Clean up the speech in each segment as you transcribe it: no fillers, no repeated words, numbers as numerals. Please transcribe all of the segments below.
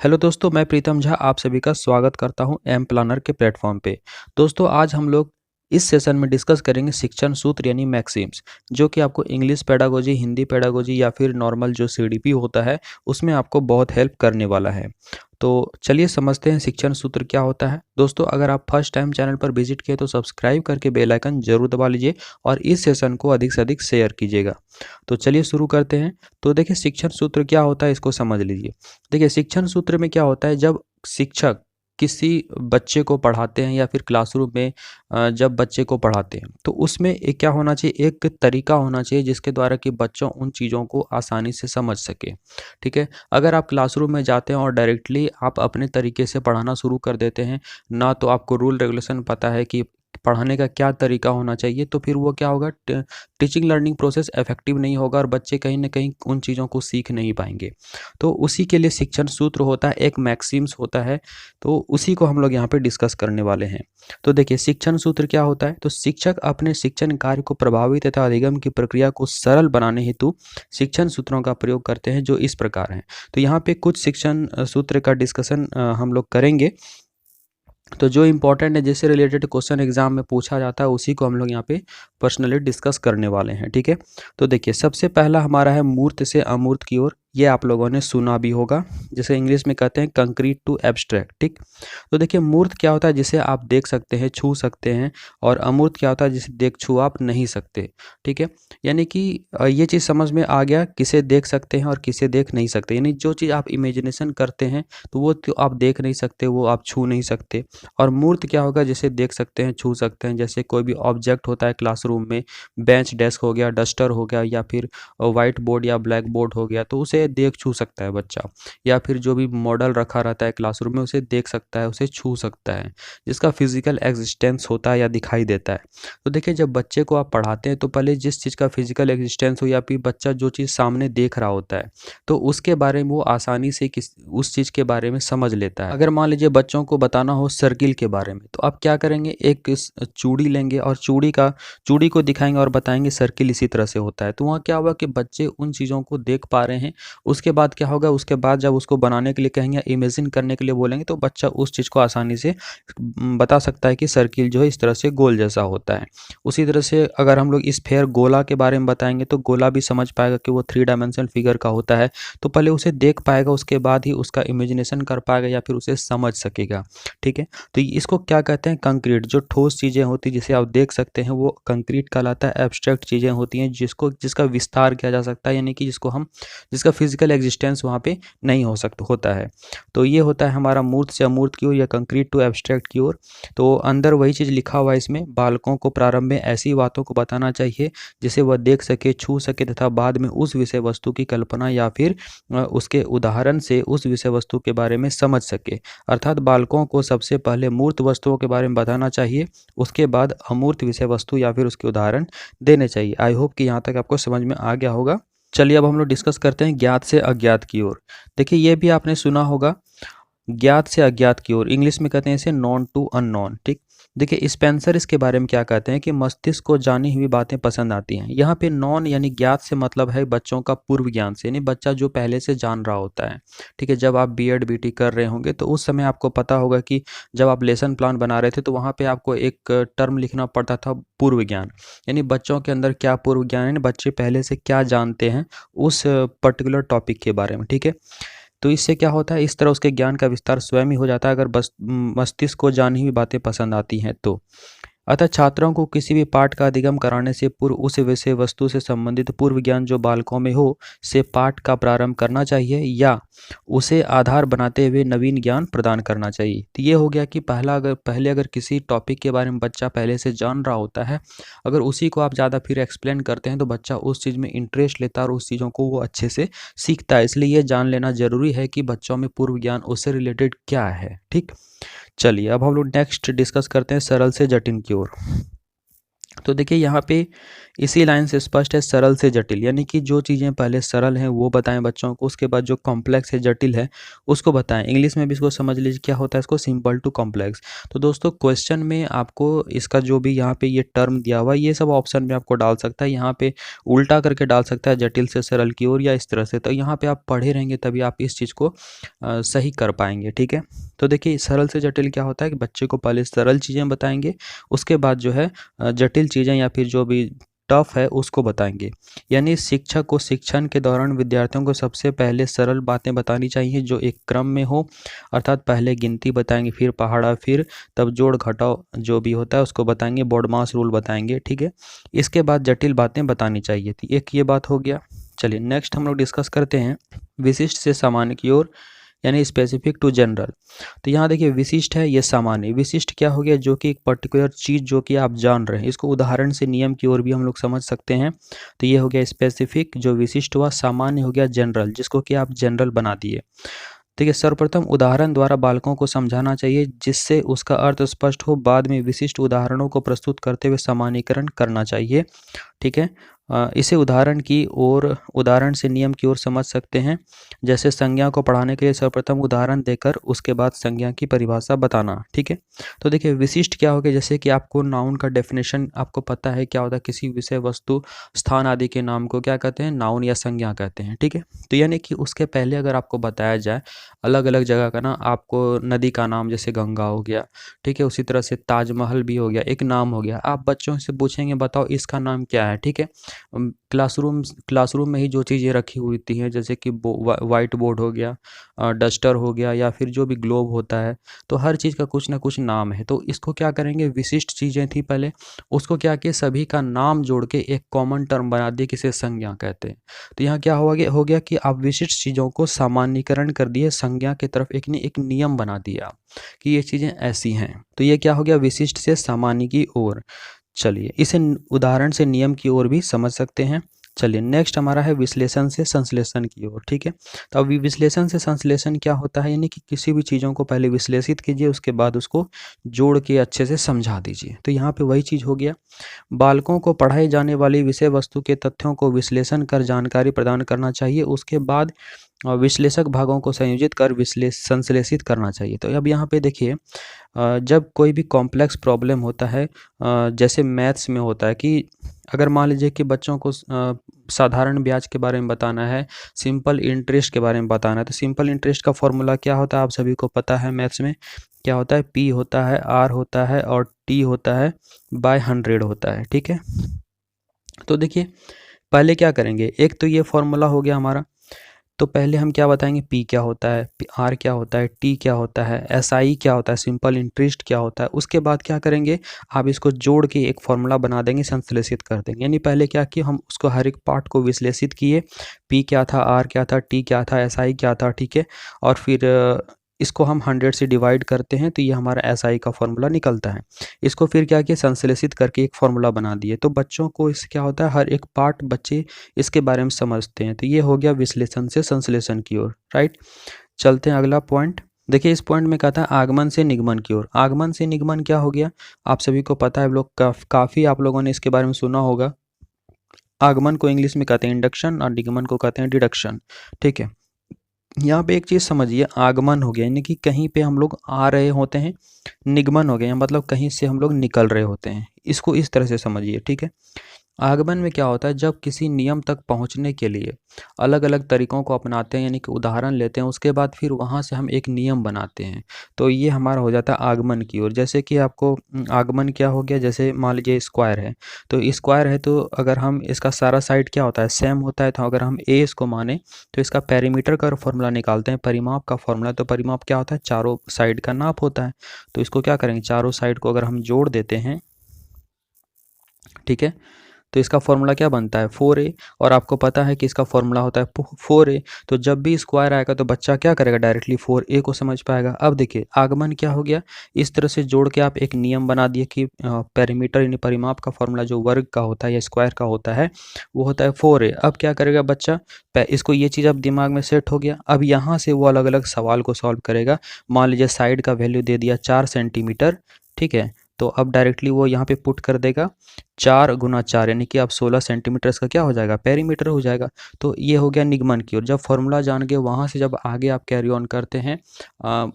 Hello दोस्तों, मैं प्रीतम झा आप सभी का स्वागत करता हूं एम प्लानर के प्लेटफॉर्म पे। दोस्तों, आज हम लोग इस सेशन में डिस्कस करेंगे शिक्षण सूत्र यानी मैक्सिम्स, जो कि आपको इंग्लिश पेडागोजी, हिंदी पेडागोजी या फिर नॉर्मल जो सीडीपी होता है उसमें आपको बहुत हेल्प करने वाला है। तो चलिए समझते हैं शिक्षण सूत्र क्या होता है। दोस्तों, अगर आप फर्स्ट टाइम चैनल पर विजिट किए तो सब्सक्राइब करके बेल आइकन जरूर दबा लीजिए और इस सेशन को अधिक से अधिक शेयर कीजिएगा। तो चलिए शुरू करते हैं। तो देखिए, शिक्षण सूत्र क्या होता है इसको समझ लीजिए। देखिए, शिक्षण सूत्र में क्या होता है, जब शिक्षक किसी बच्चे को पढ़ाते हैं या फिर क्लासरूम में जब बच्चे को पढ़ाते हैं तो उसमें एक क्या होना चाहिए, एक तरीका होना चाहिए जिसके द्वारा कि बच्चों उन चीज़ों को आसानी से समझ सके। ठीक है, अगर आप क्लासरूम में जाते हैं और डायरेक्टली आप अपने तरीके से पढ़ाना शुरू कर देते हैं, ना तो आपको रूल रेगुलेशन पता है कि पढ़ाने का क्या तरीका होना चाहिए, तो फिर वो क्या होगा, टीचिंग लर्निंग प्रोसेस इफेक्टिव नहीं होगा और बच्चे कहीं ना कहीं उन चीज़ों को सीख नहीं पाएंगे। तो उसी के लिए शिक्षण सूत्र होता है, एक मैक्सिम्स होता है। तो उसी को हम लोग यहाँ पे डिस्कस करने वाले हैं। तो देखिए, शिक्षण सूत्र क्या होता है। तो शिक्षक अपने शिक्षण कार्य को प्रभावी तथा अधिगम की प्रक्रिया को सरल बनाने हेतु शिक्षण सूत्रों का प्रयोग करते हैं, जो इस प्रकार हैं। तो यहाँ पे कुछ शिक्षण सूत्र का डिस्कशन हम लोग करेंगे। तो जो इम्पोर्टेंट है, जिससे रिलेटेड क्वेश्चन एग्जाम में पूछा जाता है, उसी को हम लोग यहाँ पे पर्सनली डिस्कस करने वाले हैं। ठीक है, तो देखिए, सबसे पहला हमारा है मूर्त से अमूर्त की ओर। ये आप लोगों ने सुना भी होगा, जैसे इंग्लिश में कहते हैं कंक्रीट टू एब्स्ट्रैक्ट। ठीक, तो देखिए, मूर्त क्या होता है, जिसे आप देख सकते हैं, छू सकते हैं, और अमूर्त क्या होता है, जिसे देख छू आप नहीं सकते। ठीक है, यानी कि ये चीज़ समझ में आ गया, किसे देख सकते हैं और किसे देख नहीं सकते। यानी जो चीज़ आप इमेजिनेशन करते हैं तो वो तो आप देख नहीं सकते, वो आप छू नहीं सकते। और मूर्त क्या होगा, जिसे देख सकते हैं, छू सकते हैं। जैसे कोई भी ऑब्जेक्ट होता है क्लासरूम में, बेंच डेस्क हो गया, डस्टर हो गया, या फिर वाइट बोर्ड या ब्लैक बोर्ड हो गया, तो उसे देख छू सकता है बच्चा। या फिर जो भी मॉडल रखा रहता है क्लासरूम में, उसे देख सकता है, उसे छू सकता है, जिसका फिजिकल एग्जिस्टेंस होता है या दिखाई देता है। तो देखिए, जब बच्चे को आप पढ़ाते हैं तो पहले जिस चीज़ का फिजिकल एग्जिस्टेंस हो या फिर बच्चा जो चीज़ सामने देख रहा होता है, तो उसके बारे में वो आसानी से उस चीज़ के बारे में समझ लेता है। अगर मान लीजिए बच्चों को बताना हो सर्किल के बारे में, तो आप क्या करेंगे, एक चूड़ी लेंगे और चूड़ी को दिखाएंगे और बताएंगे सर्किल इसी तरह से होता है। तो वहाँ क्या होगा कि बच्चे उन चीज़ों को देख पा रहे हैं। उसके बाद क्या होगा, उसके बाद जब उसको बनाने के लिए कहेंगे, इमेजिन करने के लिए बोलेंगे, तो बच्चा उस चीज़ को आसानी से बता सकता है कि सर्किल जो है इस तरह से गोल जैसा होता है। उसी तरह से अगर हम लोग स्फेयर गोला के बारे में बताएंगे, तो गोला भी समझ पाएगा कि वो 3 डायमेंशनल फिगर का होता है। तो पहले उसे देख पाएगा, उसके बाद ही उसका इमेजिनेशन कर पाएगा या फिर उसे समझ सकेगा। ठीक है, तो इसको क्या कहते हैं, कंक्रीट। जो ठोस चीज़ें होती हैं जिसे आप देख सकते हैं, वो कंक्रीट कहलाता है। एब्स्ट्रैक्ट चीज़ें होती हैं जिसका विस्तार किया जा सकता है, यानी कि जिसका फिजिकल एग्जिस्टेंस वहाँ पे नहीं हो सकता होता है। तो ये होता है हमारा मूर्त से अमूर्त की ओर या कंक्रीट टू एब्स्ट्रैक्ट की ओर। तो अंदर वही चीज़ लिखा हुआ है इसमें, बालकों को प्रारंभ में ऐसी बातों को बताना चाहिए जिसे वह देख सके, छू सके, तथा बाद में उस विषय वस्तु की कल्पना या फिर उसके उदाहरण से उस विषय वस्तु के बारे में समझ सके। अर्थात बालकों को सबसे पहले मूर्त वस्तुओं के बारे में बताना चाहिए, उसके बाद अमूर्त विषय वस्तु या फिर उसके उदाहरण देने चाहिए। आई होप कि यहाँ तक आपको समझ में आ गया होगा। चलिए, अब हम लोग डिस्कस करते हैं ज्ञात से अज्ञात की ओर। देखिए, ये भी आपने सुना होगा, ज्ञात से अज्ञात की ओर। इंग्लिश में कहते हैं इसे नॉन टू अननोन। ठीक, देखिए, स्पेंसर इसके बारे में क्या कहते हैं कि मस्तिष्क को जानी हुई बातें पसंद आती हैं। यहाँ पे नॉन यानी ज्ञात से मतलब है बच्चों का पूर्व ज्ञान से, यानी बच्चा जो पहले से जान रहा होता है। ठीक है, जब आप बीएड बीटी कर रहे होंगे तो उस समय आपको पता होगा कि जब आप लेसन प्लान बना रहे थे तो वहाँ पे आपको एक टर्म लिखना पड़ता था, पूर्व ज्ञान। यानी बच्चों के अंदर क्या पूर्व ज्ञान है, बच्चे पहले से क्या जानते हैं उस पर्टिकुलर टॉपिक के बारे में। ठीक है, तो इससे क्या होता है, इस तरह उसके ज्ञान का विस्तार स्वयं ही हो जाता है, अगर बस मस्तिष्क को जानी हुई बातें पसंद आती हैं तो। अतः छात्रों को किसी भी पाठ का अधिगम कराने से पूर्व उस विषय वस्तु से संबंधित पूर्व ज्ञान जो बालकों में हो से पाठ का प्रारंभ करना चाहिए या उसे आधार बनाते हुए नवीन ज्ञान प्रदान करना चाहिए। तो ये हो गया कि पहले अगर किसी टॉपिक के बारे में बच्चा पहले से जान रहा होता है, अगर उसी को आप ज़्यादा फिर एक्सप्लेन करते हैं तो बच्चा उस चीज़ में इंटरेस्ट लेता है और उस चीज़ों को वो अच्छे से सीखता है। इसलिए ये जान लेना ज़रूरी है कि बच्चों में पूर्व ज्ञान उससे रिलेटेड क्या है। ठीक, चलिए, अब हम लोग नेक्स्ट डिस्कस करते हैं सरल से जटिल की ओर। तो देखिए यहाँ पे इसी लाइन से स्पष्ट है सरल से जटिल, यानी कि जो चीज़ें पहले सरल हैं वो बताएं बच्चों को, उसके बाद जो कॉम्प्लेक्स है जटिल है उसको बताएं। इंग्लिश में भी इसको समझ लीजिए क्या होता है, इसको सिंपल टू कॉम्प्लेक्स। तो दोस्तों क्वेश्चन में आपको इसका जो भी यहाँ पे ये टर्म दिया हुआ है ये सब ऑप्शन में आपको डाल सकता है, यहाँ पे उल्टा करके डाल सकता है जटिल से सरल की ओर या इस तरह से। तो यहाँ पे आप पढ़े रहेंगे तभी आप इस चीज़ को सही कर पाएंगे, ठीक है। तो देखिए सरल से जटिल क्या होता है कि बच्चे को पहले सरल चीज़ें बताएंगे, उसके बाद जो है जटिल चीज़ें या फिर जो भी टफ है उसको बताएंगे। यानी शिक्षक को शिक्षण के दौरान विद्यार्थियों को सबसे पहले सरल बातें बतानी चाहिए जो एक क्रम में हो, अर्थात पहले गिनती बताएंगे, फिर पहाड़ा, फिर तब जोड़ घटाव जो भी होता है उसको बताएंगे, बॉडमास रूल बताएंगे, ठीक है। इसके बाद जटिल बातें बतानी चाहिए थी, एक ये बात हो गया। चलिए नेक्स्ट हम लोग डिस्कस करते हैं विशिष्ट से सामान्य की ओर, यानी स्पेसिफिक टू जनरल। तो यहाँ देखिए विशिष्ट है, ये सामान्य। विशिष्ट क्या हो गया, जो कि एक पर्टिकुलर चीज़ जो कि आप जान रहे हैं, इसको उदाहरण से नियम की ओर भी हम लोग समझ सकते हैं। तो ये हो गया स्पेसिफिक जो विशिष्ट हुआ, सामान्य हो गया जनरल जिसको कि आप जनरल बना दिए। देखिए सर्वप्रथम उदाहरण द्वारा बालकों को समझाना चाहिए जिससे उसका अर्थ स्पष्ट हो, बाद में विशिष्ट उदाहरणों को प्रस्तुत करते हुए सामान्यीकरण करना चाहिए, ठीक है। इसे उदाहरण की ओर, उदाहरण से नियम की ओर समझ सकते हैं। जैसे संज्ञा को पढ़ाने के लिए सर्वप्रथम उदाहरण देकर उसके बाद संज्ञा की परिभाषा बताना, ठीक है। तो देखिए विशिष्ट क्या हो गया, जैसे कि आपको नाउन का डेफिनेशन आपको पता है क्या होता है, किसी विषय वस्तु स्थान आदि के नाम को क्या कहते हैं, नाउन या संज्ञा कहते हैं, ठीक है। तो यानी कि उसके पहले अगर आपको बताया जाए अलग अलग जगह का ना, आपको नदी का नाम जैसे गंगा हो गया, ठीक है, उसी तरह से ताजमहल भी हो गया, एक नाम हो गया, आप बच्चों से पूछेंगे बताओ इसका नाम क्या है, ठीक है। क्लासरूम में ही जो चीज़ें रखी हुई थी हैं जैसे कि वाइट बोर्ड हो गया, डस्टर हो गया, या फिर जो भी ग्लोब होता है, तो हर चीज़ का कुछ ना कुछ नाम है। तो इसको क्या करेंगे, विशिष्ट चीज़ें थी पहले, उसको क्या किया, सभी का नाम जोड़ के एक कॉमन टर्म बना दिए, किसे संज्ञा कहते हैं। तो यहाँ क्या हो गया कि आप विशिष्ट चीज़ों को सामान्यीकरण कर दिए, संज्ञा की तरफ एक नियम बना दिया कि ये चीज़ें ऐसी हैं। तो ये क्या हो गया, विशिष्ट से सामान्य की ओर। चलिए इसे उदाहरण से नियम की ओर भी समझ सकते हैं। चलिए नेक्स्ट हमारा है विश्लेषण से संश्लेषण की ओर, ठीक है। तो अभी विश्लेषण से संश्लेषण क्या होता है, यानी कि किसी भी चीज़ों को पहले विश्लेषित कीजिए, उसके बाद उसको जोड़ के अच्छे से समझा दीजिए। तो यहाँ पे वही चीज़ हो गया, बालकों को पढ़ाई जाने वाली विषय वस्तु के तथ्यों को विश्लेषण कर जानकारी प्रदान करना चाहिए, उसके बाद विश्लेषक भागों को संयोजित कर संश्लेषित करना चाहिए। तो अब यहाँ पे देखिए जब कोई भी कॉम्प्लेक्स प्रॉब्लम होता है, जैसे मैथ्स में होता है कि अगर मान लीजिए कि बच्चों को साधारण ब्याज के बारे में बताना है, सिंपल इंटरेस्ट के बारे में बताना है, तो सिंपल इंटरेस्ट का फॉर्मूला क्या होता है आप सभी को पता है, मैथ्स में क्या होता है, पी होता है, आर होता है और टी होता है, बाय 100 होता है, ठीक है। तो देखिए पहले क्या करेंगे, एक तो ये फॉर्मूला हो गया हमारा, तो पहले हम क्या बताएंगे, पी क्या होता है, आर क्या होता है, टी क्या होता है, एस आई क्या होता है, सिंपल इंटरेस्ट क्या होता है। उसके बाद क्या करेंगे, आप इसको जोड़ के एक फॉर्मूला बना देंगे, संश्लेषित कर देंगे। यानी पहले क्या किया, हम उसको हर एक पार्ट को विश्लेषित किए, पी क्या था, आर क्या था, टी क्या था, एस आई क्या था, ठीक है। और फिर इसको हम 100 से डिवाइड करते हैं तो ये हमारा एस आई का फॉर्मूला निकलता है। इसको फिर क्या किया, संश्लेषित करके एक फॉर्मूला बना दिए। तो बच्चों को इससे क्या होता है, हर एक पार्ट बच्चे इसके बारे में समझते हैं। तो ये हो गया विश्लेषण से संश्लेषण की ओर, राइट। चलते हैं अगला पॉइंट। देखिए इस पॉइंट में कहता है आगमन से निगमन की ओर। आगमन से निगमन क्या हो गया, आप सभी को पता है, लोग काफ़ी आप लोगों ने इसके बारे में सुना होगा। आगमन को इंग्लिश में कहते हैं इंडक्शन और निगमन को कहते हैं डिडक्शन, ठीक है। यहाँ पे एक चीज़ समझिए, आगमन हो गया यानी कि कहीं पे हम लोग आ रहे होते हैं, निगमन हो गया मतलब कहीं से हम लोग निकल रहे होते हैं, इसको इस तरह से समझिए, ठीक है। आगमन में क्या होता है, जब किसी नियम तक पहुंचने के लिए अलग अलग तरीकों को अपनाते हैं, यानी कि उदाहरण लेते हैं, उसके बाद फिर वहां से हम एक नियम बनाते हैं, तो ये हमारा हो जाता है आगमन की ओर। जैसे कि आपको आगमन क्या हो गया, जैसे मान लीजिए स्क्वायर है, तो स्क्वायर है तो अगर हम इसका सारा साइड क्या होता है, सेम होता है, तो अगर हम ए इसको माने तो इसका पेरीमीटर का फॉर्मूला निकालते हैं, परिमाप का फॉर्मूला। तो परिमाप क्या होता है, चारों साइड का नाप होता है। तो इसको क्या करेंगे, चारों साइड को अगर हम जोड़ देते हैं, ठीक है, तो इसका फॉर्मूला क्या बनता है, 4a। और आपको पता है कि इसका फॉर्मूला होता है 4a। तो जब भी स्क्वायर आएगा तो बच्चा क्या करेगा, डायरेक्टली 4a को समझ पाएगा। अब देखिए आगमन क्या हो गया, इस तरह से जोड़ के आप एक नियम बना दिए कि पेरीमीटर यानी परिमाप का फॉर्मूला जो वर्ग का होता है या स्क्वायर का होता है वो होता है 4a। अब क्या करेगा बच्चा, इसको ये चीज़ अब दिमाग में सेट हो गया। अब यहाँ से वो अलग अलग सवाल को सॉल्व करेगा। मान लीजिए साइड का वैल्यू दे दिया 4 सेंटीमीटर, ठीक है, तो अब डायरेक्टली वो यहाँ पे पुट कर देगा 4 गुना 4 यानी कि अब 16 सेंटीमीटर्स का क्या हो जाएगा, पेरीमीटर हो जाएगा। तो ये हो गया निगमन की ओर। जब फॉर्मूला जान के वहाँ से जब आगे आप कैरी ऑन करते हैं,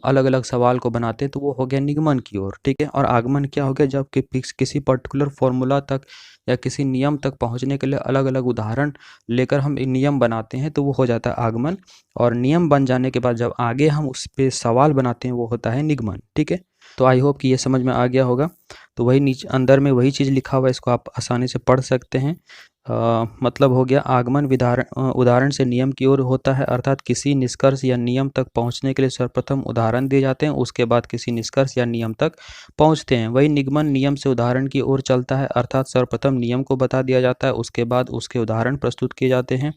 अलग अलग सवाल को बनाते हैं, तो वो हो गया निगमन की ओर, ठीक है। और आगमन क्या हो गया, जब किसी पर्टिकुलर फॉर्मूला तक या किसी नियम तक पहुँचने के लिए अलग अलग उदाहरण लेकर हम नियम बनाते हैं, तो वो हो जाता है आगमन। और नियम बन जाने के बाद जब आगे हम उस पर सवाल बनाते हैं, वो होता है निगमन, ठीक है। तो आई होप कि ये समझ में आ गया होगा। तो वही नीचे अंदर में वही चीज़ लिखा हुआ है, इसको आप आसानी से पढ़ सकते हैं। मतलब हो गया आगमन उदाहरण से नियम की ओर होता है, अर्थात किसी निष्कर्ष या नियम तक पहुंचने के लिए सर्वप्रथम उदाहरण दिए जाते हैं, उसके बाद किसी निष्कर्ष या नियम तक पहुंचते हैं। वही निगमन नियम से उदाहरण की ओर चलता है, अर्थात सर्वप्रथम नियम को बता दिया जाता है, उसके बाद उसके उदाहरण प्रस्तुत किए जाते हैं।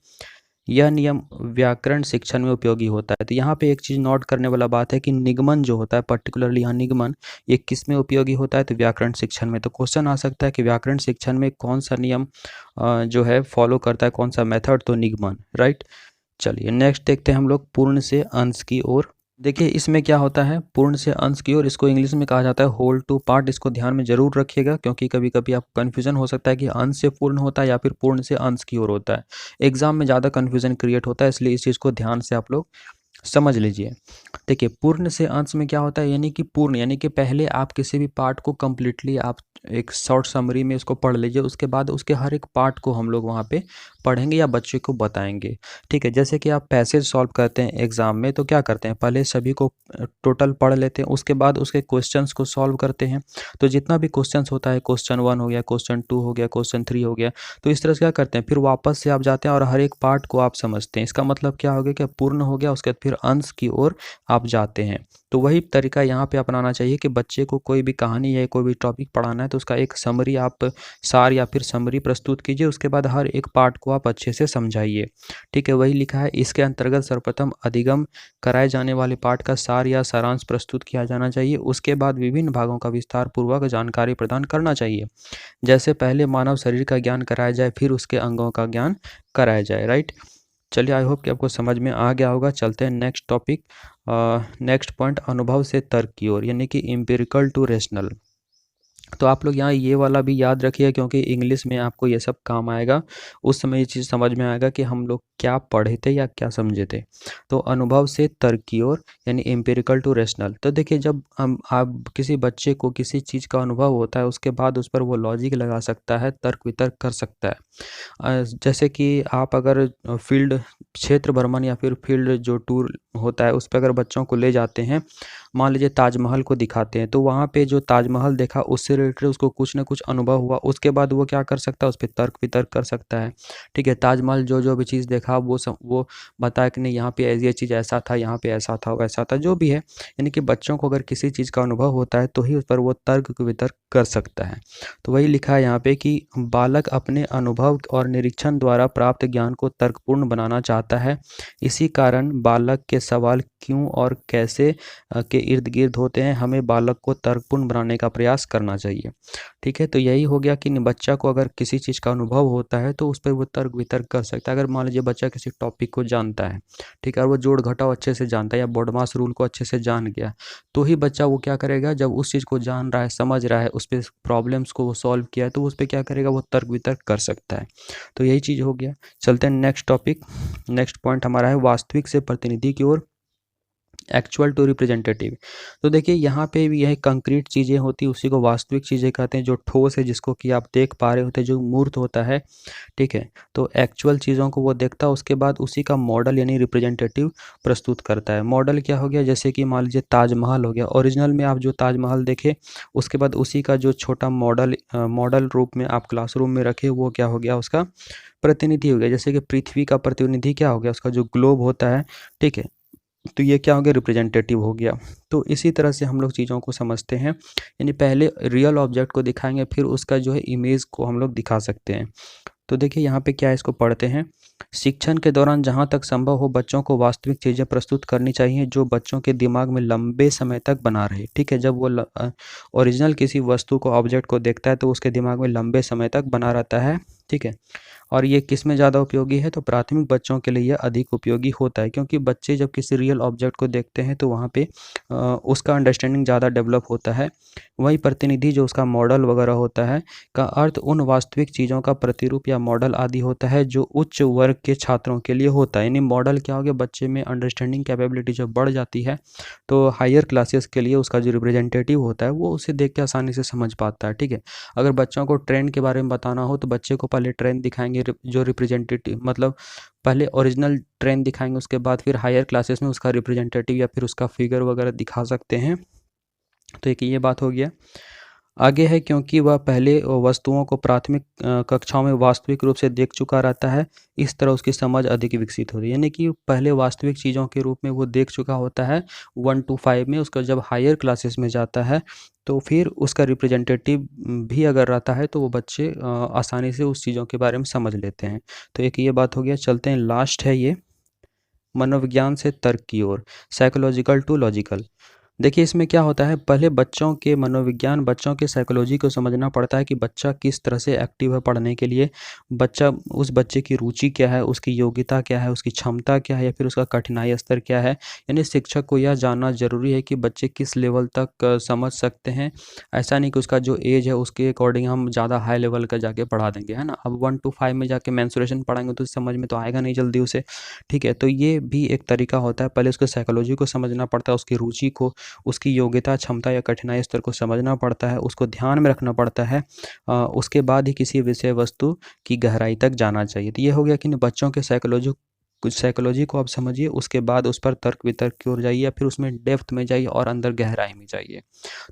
यह नियम व्याकरण शिक्षण में उपयोगी होता है। तो यहाँ पे एक चीज़ नोट करने वाला बात है कि निगमन जो होता है, पर्टिकुलरली यहाँ निगमन, ये किस में उपयोगी होता है, तो व्याकरण शिक्षण में। तो क्वेश्चन आ सकता है कि व्याकरण शिक्षण में कौन सा नियम जो है फॉलो करता है, कौन सा मेथड, तो निगमन, राइट। चलिए नेक्स्ट देखते हैं हम लोग पूर्ण से अंश की ओर। देखिए इसमें क्या होता है, पूर्ण से अंश की ओर, इसको इंग्लिश में कहा जाता है होल टू पार्ट। इसको ध्यान में जरूर रखिएगा, क्योंकि कभी कभी आपको कन्फ्यूजन हो सकता है कि अंश से पूर्ण होता है या फिर पूर्ण से अंश की ओर होता है। एग्जाम में ज़्यादा कन्फ्यूजन क्रिएट होता है, इसलिए इस चीज़ को ध्यान से आप लोग समझ लीजिए। देखिए पूर्ण से अंश में क्या होता है, यानी कि पूर्ण यानी कि पहले आप किसी भी पार्ट को कम्प्लीटली आप एक शॉर्ट समरी में इसको पढ़ लीजिए, उसके बाद उसके हर एक पार्ट को हम लोग वहाँ पे पढ़ेंगे या बच्चे को बताएंगे, ठीक है। जैसे कि आप पैसेज सॉल्व करते हैं एग्जाम में, तो क्या करते हैं, पहले सभी को टोटल पढ़ लेते हैं, उसके बाद उसके क्वेश्चंस को सॉल्व करते हैं। तो जितना भी क्वेश्चंस होता है, क्वेश्चन 1 हो गया, क्वेश्चन 2 हो गया, क्वेश्चन 3 हो गया, तो इस तरह से क्या करते हैं, फिर वापस से आप जाते हैं और हर एक पार्ट को आप समझते हैं। इसका मतलब क्या हो गया कि पूर्ण हो गया, उसके बाद फिर अंश की ओर आप जाते हैं। तो वही तरीका यहाँ पे अपनाना चाहिए कि बच्चे को कोई भी कहानी या कोई भी टॉपिक पढ़ाना है, तो उसका एक समरी आप सार या फिर समरी प्रस्तुत कीजिए, उसके बाद हर एक पार्ट को आप अच्छे से समझाइए, ठीक है। वही लिखा है, इसके अंतर्गत सर्वप्रथम अधिगम कराए जाने वाले पाठ का सार या सारांश प्रस्तुत किया जाना चाहिए, उसके बाद विभिन्न भागों का विस्तार पूर्वक जानकारी प्रदान करना चाहिए। जैसे पहले मानव शरीर का ज्ञान कराया जाए, फिर उसके अंगों का ज्ञान कराया जाए, राइट। चलिए आई होप कि आपको समझ में आ गया होगा। चलते हैं नेक्स्ट टॉपिक, नेक्स्ट पॉइंट, अनुभव से तर्क की ओर, यानी कि एम्पिरिकल टू रेशनल। तो आप लोग यहाँ ये वाला भी याद रखिए, क्योंकि इंग्लिश में आपको ये सब काम आएगा। उस समय ये चीज़ समझ में आएगा कि हम लोग क्या पढ़े थे या क्या समझे थे। तो अनुभव से तर्क की ओर, यानी एम्पिरिकल टू रेशनल। तो देखिए जब हम आप किसी बच्चे को किसी चीज़ का अनुभव होता है, उसके बाद उस पर वो लॉजिक लगा सकता है, तर्क वितर्क कर सकता है। जैसे कि आप अगर फील्ड क्षेत्र भ्रमण या फिर फील्ड जो टूर होता है, उस पर अगर बच्चों को ले जाते हैं, मान लीजिए ताजमहल को दिखाते हैं, तो वहाँ पे जो ताजमहल देखा उससे रिलेटेड उसको कुछ ना कुछ अनुभव हुआ, उसके बाद वो क्या कर सकता है, उस पर तर्क वितर्क कर सकता है, ठीक है। ताजमहल जो भी चीज़ देखा वो बताया कि नहीं, यहाँ पे ये चीज़ ऐसा था, यहाँ पे ऐसा था, वैसा था, जो भी है। यानी कि बच्चों को अगर किसी चीज़ का अनुभव होता है, तो ही उस पर वो तर्क वितर्क कर सकता है। तो वही लिखा है यहाँ पे कि बालक अपने अनुभव और निरीक्षण द्वारा प्राप्त ज्ञान को तर्कपूर्ण बनाना चाहता है। इसी कारण बालक के सवाल क्यों और कैसे के इर्द गिर्द होते हैं, हमें बालक को तर्कपूर्ण बनाने का प्रयास करना चाहिए, ठीक है। तो यही हो गया कि बच्चा को अगर किसी चीज़ का अनुभव होता है, तो उस पर वो तर्क वितर्क कर सकता है। अगर मान लीजिए बच्चा किसी टॉपिक को जानता है, ठीक है, और वो जोड़ घटाव अच्छे से जानता है या बोडमास रूल को अच्छे से जान गया, तो ही बच्चा वो क्या करेगा, जब उस चीज़ को जान रहा है, समझ रहा है, उस पर प्रॉब्लम्स को वो सॉल्व किया है, तो उस पर क्या करेगा, वो तर्क वितर्क कर सकता है। तो यही चीज़ हो गया। चलते हैं नेक्स्ट टॉपिक, नेक्स्ट पॉइंट हमारा है वास्तविक से प्रतिनिधि की ओर, एक्चुअल टू रिप्रेजेंटेटिव। तो देखिए यहाँ पे भी यही कंक्रीट चीज़ें होती, उसी को वास्तविक चीज़ें कहते हैं, जो ठोस है, जिसको कि आप देख पा रहे होते हैं, जो मूर्त होता है, ठीक है। तो एक्चुअल चीज़ों को वो देखता है, उसके बाद उसी का मॉडल यानी रिप्रेजेंटेटिव प्रस्तुत करता है। मॉडल क्या हो गया, जैसे कि मान लीजिए ताजमहल हो गया, ओरिजिनल में आप जो ताजमहल देखे, उसके बाद उसी का जो छोटा मॉडल रूप में आप क्लासरूम में रखे, वो क्या हो गया, उसका प्रतिनिधि हो गया। जैसे कि पृथ्वी का प्रतिनिधि क्या हो गया, उसका जो ग्लोब होता है, ठीक है, तो ये क्या हो गया, रिप्रेजेंटेटिव हो गया। तो इसी तरह से हम लोग चीज़ों को समझते हैं, यानी पहले रियल ऑब्जेक्ट को दिखाएंगे, फिर उसका जो है इमेज को हम लोग दिखा सकते हैं। तो देखिए यहाँ पे क्या है, इसको पढ़ते हैं। शिक्षण के दौरान जहाँ तक संभव हो बच्चों को वास्तविक चीज़ें प्रस्तुत करनी चाहिए, जो बच्चों के दिमाग में लंबे समय तक बना रहे, ठीक है। जब वो ओरिजिनल किसी वस्तु को, ऑब्जेक्ट को देखता है, तो उसके दिमाग में लंबे समय तक बना रहता है, ठीक है। और ये किस में ज़्यादा उपयोगी है, तो प्राथमिक बच्चों के लिए यह अधिक उपयोगी होता है, क्योंकि बच्चे जब किसी रियल ऑब्जेक्ट को देखते हैं तो वहाँ पे उसका अंडरस्टैंडिंग ज़्यादा डेवलप होता है। वही प्रतिनिधि जो उसका मॉडल वगैरह होता है का अर्थ उन वास्तविक चीज़ों का प्रतिरूप या मॉडल आदि होता है जो उच्च वर्ग के छात्रों के लिए होता है। यानी मॉडल क्या हो गया, बच्चे में अंडरस्टैंडिंग कैपेबिलिटी जब बढ़ जाती है तो हायर क्लासेस के लिए उसका जो रिप्रेजेंटेटिव होता है वो उसे देख के आसानी से समझ पाता है। ठीक है, अगर बच्चों को ट्रेंड के बारे में बताना हो तो बच्चे को पहले ट्रेंड दिखाएंगे जो रिप्रेजेंटेटिव, मतलब पहले ओरिजिनल ट्रेंड दिखाएंगे, उसके बाद फिर हायर क्लासेस में उसका रिप्रेजेंटेटिव या फिर उसका फिगर वगैरह दिखा सकते हैं। तो एक ये बात हो गया। आगे है, क्योंकि वह पहले वस्तुओं को प्राथमिक कक्षाओं में वास्तविक रूप से देख चुका रहता है, इस तरह उसकी समझ अधिक विकसित होती है। यानी कि पहले वास्तविक चीज़ों के रूप में वो देख चुका होता है 1 to 5 में, उसका जब हायर क्लासेस में जाता है तो फिर उसका रिप्रेजेंटेटिव भी अगर रहता है तो वो बच्चे आसानी से उस चीज़ों के बारे में समझ लेते हैं। तो एक ये बात हो गया। चलते हैं, लास्ट है ये, मनोविज्ञान से तर्क की ओर, साइकोलॉजिकल टू लॉजिकल। देखिए इसमें क्या होता है, पहले बच्चों के मनोविज्ञान, बच्चों के साइकोलॉजी को समझना पड़ता है कि बच्चा किस तरह से एक्टिव है पढ़ने के लिए, बच्चा, उस बच्चे की रुचि क्या है, उसकी योग्यता क्या है, उसकी क्षमता क्या है, या फिर उसका कठिनाई स्तर क्या है। यानी शिक्षक को यह जानना जरूरी है कि बच्चे किस लेवल तक समझ सकते हैं। ऐसा नहीं कि उसका जो एज है उसके अकॉर्डिंग हम ज़्यादा हाई लेवल का जाके पढ़ा देंगे, है ना। अब 1 to 5 में जाके मेंसुरेशन पढ़ाएंगे तो समझ में तो आएगा नहीं जल्दी उसे। ठीक है, तो ये भी एक तरीका होता है, पहले उसके साइकोलॉजी को समझना पड़ता है, उसकी रुचि को, उसकी योग्यता, क्षमता या कठिनाई स्तर को समझना पड़ता है, उसको ध्यान में रखना पड़ता है। उसके बाद ही किसी विषय वस्तु की गहराई तक जाना चाहिए। तो ये हो गया कि बच्चों के साइकोलॉजी को आप समझिए, उसके बाद उस पर तर्क वितर्क की ओर जाइए या फिर उसमें डेप्थ में जाइए और अंदर गहराई में जाइए।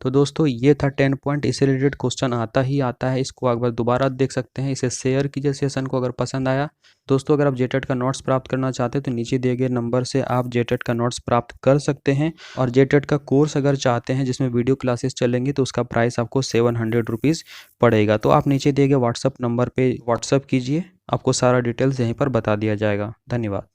तो दोस्तों ये था 10 पॉइंट, इससे रिलेटेड क्वेश्चन आता ही आता है, इसको एक बार दोबारा देख सकते हैं। इसे शेयर कीजिए सेशन को अगर पसंद आया। दोस्तों अगर आप जेटेट का नोट्स प्राप्त करना चाहते हैं तो नीचे दिए गए नंबर से आप जेटेट का नोट्स प्राप्त कर सकते हैं। और जेटेट का कोर्स अगर चाहते हैं जिसमें वीडियो क्लासेस चलेंगी तो उसका प्राइस आपको 700 रुपीज़ पड़ेगा। तो आप नीचे दिए गए व्हाट्सअप नंबर पे व्हाट्सअप कीजिए, आपको सारा डिटेल्स यहीं पर बता दिया जाएगा। धन्यवाद।